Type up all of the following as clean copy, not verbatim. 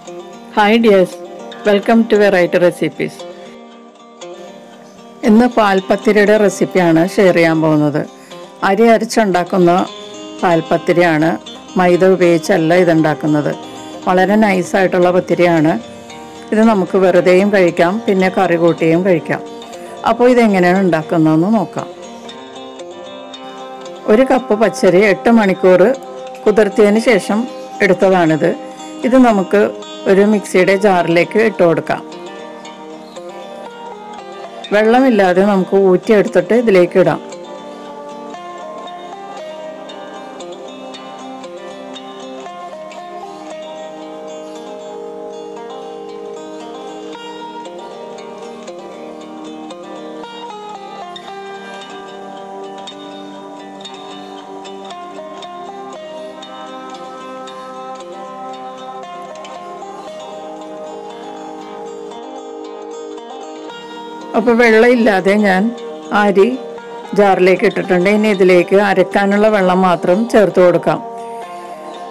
Hi dears, welcome to Variety Recipes. ഇന്ന് പാൽപത്തിരിയുടെ റെസിപ്പിയാണ് share ചെയ്യാൻ പോകുന്നത്. അരി അരച്ചുണ്ടാക്കുന്ന പാൽപത്തിരിയാണ്, മൈദ ഉപയോഗിച്ചല്ല ഇതുണ്ടാക്കുന്നത്. വളരെ നൈസായിട്ടുള്ള പത്തിരിയാണ്. ഇത് നമുക്ക് വെറുതെയും കഴിക്കാം, പിന്നെ കറി കൂട്ടിയും കഴിക്കാം. അപ്പോൾ ഇതെങ്ങനെയാണ് ഉണ്ടാക്കുന്നതെന്ന് നോക്കാം. 1 കപ്പ് പച്ചരി 8 മണിക്കൂർ കുതിർത്തിയതിന് ശേഷം എടുത്തതാണിത്. ഇത് നമുക്ക് ഒരു മിക്സിയുടെ ജാറിലേക്ക് ഇട്ട് കൊടുക്കാം. വെള്ളമില്ലാതെ നമുക്ക് ഊറ്റിയെടുത്തിട്ട് ഇതിലേക്ക് ഇടാം. അപ്പോൾ വെള്ളമില്ലാതെ ഞാൻ അരി ജാറിലേക്ക് ഇട്ടിട്ടുണ്ട്. ഇനി ഇതിലേക്ക് അരക്കാനുള്ള വെള്ളം മാത്രം ചേർത്ത് കൊടുക്കാം.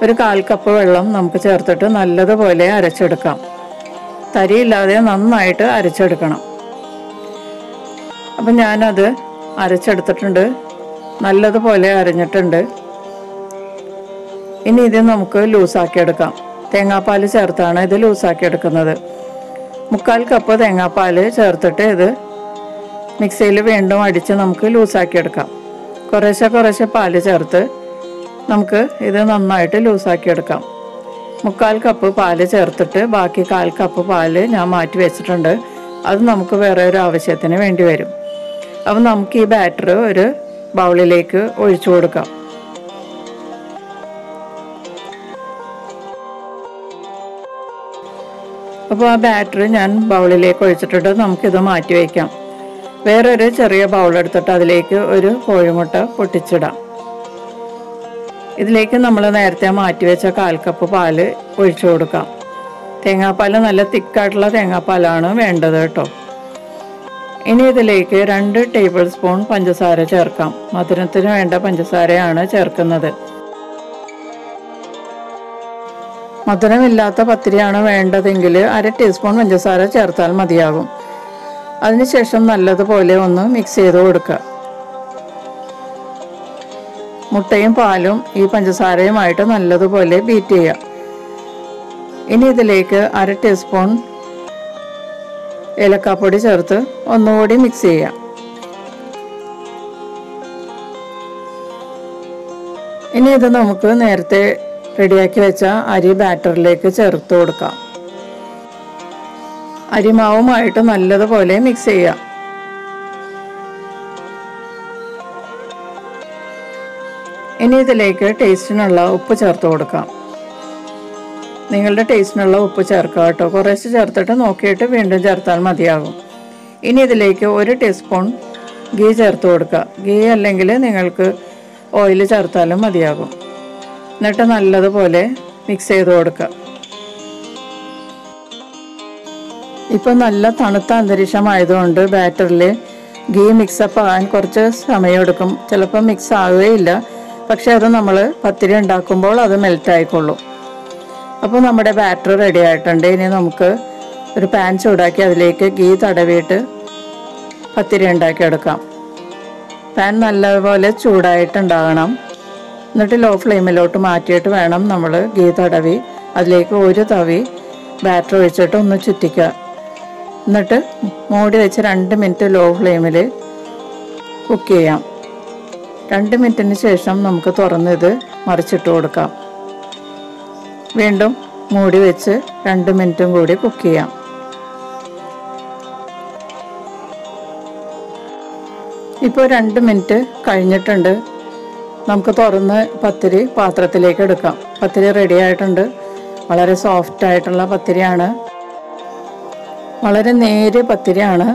ഒരു 1/4 കപ്പ് വെള്ളം നമുക്ക് ചേർത്തിട്ട് നല്ലതുപോലെ അരച്ചെടുക്കാം. തരിയില്ലാതെ നന്നായിട്ട് അരച്ചെടുക്കണം. അപ്പം ഞാനത് അരച്ചെടുത്തിട്ടുണ്ട്, നല്ലതുപോലെ അരഞ്ഞിട്ടുണ്ട്. ഇനി ഇത് നമുക്ക് ലൂസാക്കിയെടുക്കാം. തേങ്ങാപ്പാൽ ചേർത്താണ് ഇത് ലൂസാക്കിയെടുക്കുന്നത്. 1/4 കപ്പ് തേങ്ങാപ്പാൽ ചേർത്തിട്ട് ഇത് മിക്സിയിൽ വീണ്ടും അടിച്ച് നമുക്ക് ലൂസാക്കിയെടുക്കാം. കുറേശ്ശെ പാല് ചേർത്ത് നമുക്ക് ഇത് നന്നായിട്ട് ലൂസാക്കിയെടുക്കാം. 1/4 കപ്പ് പാല് ചേർത്തിട്ട് ബാക്കി 1/4 കപ്പ് പാല് ഞാൻ മാറ്റി വെച്ചിട്ടുണ്ട്. അത് നമുക്ക് വേറെ ഒരു ആവശ്യത്തിന് വേണ്ടി വരും. അപ്പം നമുക്ക് ഈ ബാറ്റർ ഒരു ബൗളിലേക്ക് ഒഴിച്ചു കൊടുക്കാം. അപ്പോൾ ആ ബാറ്റർ ഞാൻ ബൗളിലേക്ക് ഒഴിച്ചിട്ടുണ്ട്. നമുക്കിത് മാറ്റി വയ്ക്കാം. വേറൊരു ചെറിയ ബൗളെടുത്തിട്ട് അതിലേക്ക് ഒരു കോഴിമുട്ട പൊട്ടിച്ചിടാം. ഇതിലേക്ക് നമ്മൾ നേരത്തെ മാറ്റി വെച്ച 1/4 കപ്പ് പാല് ഒഴിച്ചു കൊടുക്കാം. തേങ്ങാപ്പാൽ നല്ല തിക്കായിട്ടുള്ള തേങ്ങാപ്പാലാണ് വേണ്ടത് കേട്ടോ. ഇനി ഇതിലേക്ക് 2 ടേബിൾ സ്പൂൺ പഞ്ചസാര ചേർക്കാം. മധുരത്തിന് വേണ്ട പഞ്ചസാരയാണ് ചേർക്കുന്നത്. മധുരമില്ലാത്ത പത്തിരിയാണ് വേണ്ടതെങ്കിൽ 1/2 ടീസ്പൂൺ പഞ്ചസാര ചേർത്താൽ മതിയാകും. അതിനുശേഷം നല്ലതുപോലെ ഒന്ന് മിക്സ് ചെയ്ത് കൊടുക്കുക. മുട്ടയും പാലും ഈ പഞ്ചസാരയുമായിട്ട് നല്ലതുപോലെ ബീറ്റ് ചെയ്യുക. ഇനി ഇതിലേക്ക് 1/2 ടീസ്പൂൺ ഏലക്കാപ്പൊടി ചേർത്ത് ഒന്നുകൂടി മിക്സ് ചെയ്യുക. ഇനി ഇത് നമുക്ക് നേരത്തെ റെഡിയാക്കി വെച്ച അരി ബാറ്ററിലേക്ക് ചേർത്ത് കൊടുക്കാം. അരിമാവുമായിട്ട് നല്ലതുപോലെ മിക്സ് ചെയ്യാം. ഇനി ഇതിലേക്ക് ടേസ്റ്റിനുള്ള ഉപ്പ് ചേർത്ത് കൊടുക്കാം. നിങ്ങളുടെ ടേസ്റ്റിനുള്ള ഉപ്പ് ചേർക്കുക കേട്ടോ. കുറേശ്ശെ ചേർത്തിട്ട് നോക്കിയിട്ട് വീണ്ടും ചേർത്താൽ മതിയാകും. ഇനി ഇതിലേക്ക് 1 ടീസ്പൂൺ ഗീ ചേർത്ത് കൊടുക്കുക. ഗീ അല്ലെങ്കിൽ നിങ്ങൾക്ക് ഓയിൽ ചേർത്താലും മതിയാകും. എന്നിട്ട് നല്ലതുപോലെ മിക്സ് ചെയ്ത് കൊടുക്കുക. ഇപ്പം നല്ല തണുത്ത അന്തരീക്ഷമായതുകൊണ്ട് ബാറ്ററിൽ ഗീ മിക്സപ്പ് ആകാൻ കുറച്ച് സമയമെടുക്കും. ചിലപ്പോൾ മിക്സ് ആവുകയില്ല, പക്ഷെ അത് നമ്മൾ പത്തിരി ഉണ്ടാക്കുമ്പോൾ അത് മെൽറ്റ് ആയിക്കൊള്ളും. അപ്പോൾ നമ്മുടെ ബാറ്റർ റെഡി ആയിട്ടുണ്ട്. ഇനി നമുക്ക് ഒരു പാൻ ചൂടാക്കി അതിലേക്ക് ഗീ തടവിയിട്ട് പത്തിരി ഉണ്ടാക്കിയെടുക്കാം. പാൻ നല്ലപോലെ ചൂടായിട്ടുണ്ടാകണം. എന്നിട്ട് ലോ ഫ്ലെയിമിലോട്ട് മാറ്റിയിട്ട് വേണം നമ്മൾ ഗീ തടവി അതിലേക്ക് ഒരു തവി ബാറ്റർ ഒഴിച്ചിട്ട് ഒന്ന് ചുറ്റിക്കുക. എന്നിട്ട് മൂടി വെച്ച് 2 മിനിറ്റ് ലോ ഫ്ലെയിമിൽ കുക്ക് ചെയ്യാം. 2 മിനിറ്റിന് ശേഷം നമുക്ക് തുറന്നിത് മറിച്ചിട്ട് കൊടുക്കാം. വീണ്ടും മൂടി വെച്ച് 2 മിനിറ്റും കൂടി കുക്ക് ചെയ്യാം. ഇപ്പോൾ 2 മിനിറ്റ് കഴിഞ്ഞിട്ടുണ്ട്. നമുക്ക് തുറന്ന് പത്തിരി പാത്രത്തിലേക്ക് എടുക്കാം. പത്തിരി റെഡി ആയിട്ടുണ്ട്. വളരെ സോഫ്റ്റ് ആയിട്ടുള്ള പത്തിരിയാണ്. വളരെ നേരിയ പത്തിരിയാണ്.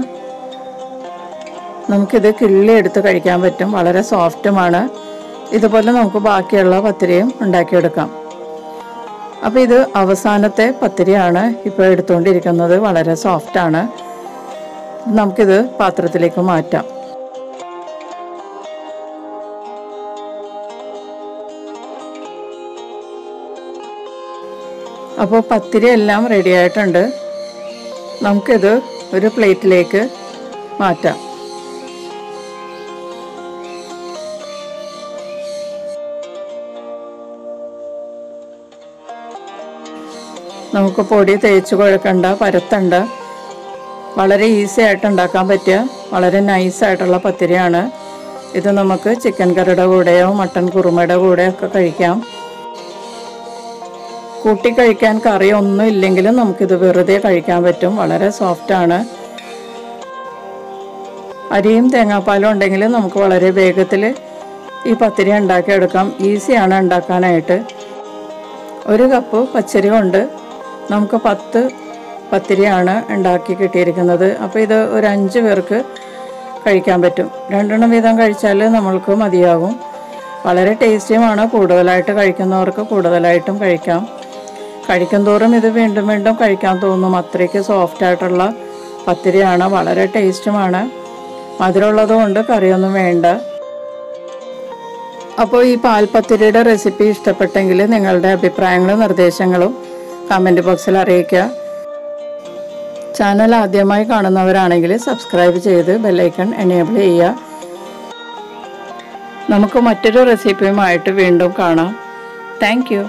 നമുക്കിത് കിള്ളി എടുത്ത് കഴിക്കാൻ പറ്റും. വളരെ സോഫ്റ്റുമാണ്. ഇതുപോലെ നമുക്ക് ബാക്കിയുള്ള പത്തിരിയും ഉണ്ടാക്കിയെടുക്കാം. അപ്പോൾ ഇത് അവസാനത്തെ പത്തിരിയാണ് ഇപ്പോൾ എടുത്തുകൊണ്ടിരിക്കുന്നത്. വളരെ സോഫ്റ്റാണ്. നമുക്കിത് പാത്രത്തിലേക്ക് മാറ്റാം. അപ്പോൾ പത്തിരി എല്ലാം റെഡി ആയിട്ടുണ്ട്. നമുക്കിത് ഒരു പ്ലേറ്റിലേക്ക് മാറ്റാം. നമുക്ക് പൊടി തേച്ച് കുഴക്കണ്ട, പരത്തണ്ട. വളരെ ഈസി ആയിട്ട് ഉണ്ടാക്കാൻ പറ്റിയ വളരെ നൈസായിട്ടുള്ള പത്തിരിയാണ് ഇത്. നമുക്ക് ചിക്കൻ കറിയുടെ കൂടെയോ മട്ടൻ കുറുമയുടെ കൂടെയോ ഒക്കെ കഴിക്കാം. കൂട്ടി കഴിക്കാൻ കറി ഒന്നും ഇല്ലെങ്കിലും നമുക്കിത് വെറുതെ കഴിക്കാൻ പറ്റും. വളരെ സോഫ്റ്റാണ്. അരിയും തേങ്ങാപ്പാലും ഉണ്ടെങ്കിൽ നമുക്ക് വളരെ വേഗത്തിൽ ഈ പത്തിരി ഉണ്ടാക്കിയെടുക്കാം. ഈസിയാണ് ഉണ്ടാക്കാനായിട്ട്. 1 കപ്പ് പച്ചരി കൊണ്ട് നമുക്ക് 10 പത്തിരിയാണ് ഉണ്ടാക്കി കിട്ടിയിരിക്കുന്നത്. അപ്പോൾ ഇത് ഒരു 5 പേർക്ക് കഴിക്കാൻ പറ്റും. 2 എണ്ണം വീതം കഴിച്ചാൽ നമ്മൾക്ക് മതിയാകും. വളരെ ടേസ്റ്റിയുമാണ്. കൂടുതലായിട്ട് കഴിക്കുന്നവർക്ക് കൂടുതലായിട്ടും കഴിക്കാം. കഴിക്കും തോറും ഇത് വീണ്ടും വീണ്ടും കഴിക്കാൻ തോന്നും. അത്രയ്ക്ക് സോഫ്റ്റായിട്ടുള്ള പത്തിരിയാണ്. വളരെ ടേസ്റ്റുമാണ്. മധുരമുള്ളത് കൊണ്ട് കറിയൊന്നും വേണ്ട. അപ്പോൾ ഈ പാൽപത്തിരിയുടെ റെസിപ്പി ഇഷ്ടപ്പെട്ടെങ്കിൽ നിങ്ങളുടെ അഭിപ്രായങ്ങളും നിർദ്ദേശങ്ങളും കമൻറ്റ് ബോക്സിൽ അറിയിക്കുക. ചാനൽ ആദ്യമായി കാണുന്നവരാണെങ്കിൽ സബ്സ്ക്രൈബ് ചെയ്ത് ബെല്ലൈക്കൺ എനേബിൾ ചെയ്യുക. നമുക്ക് മറ്റൊരു റെസിപ്പിയുമായിട്ട് വീണ്ടും കാണാം. Thank you.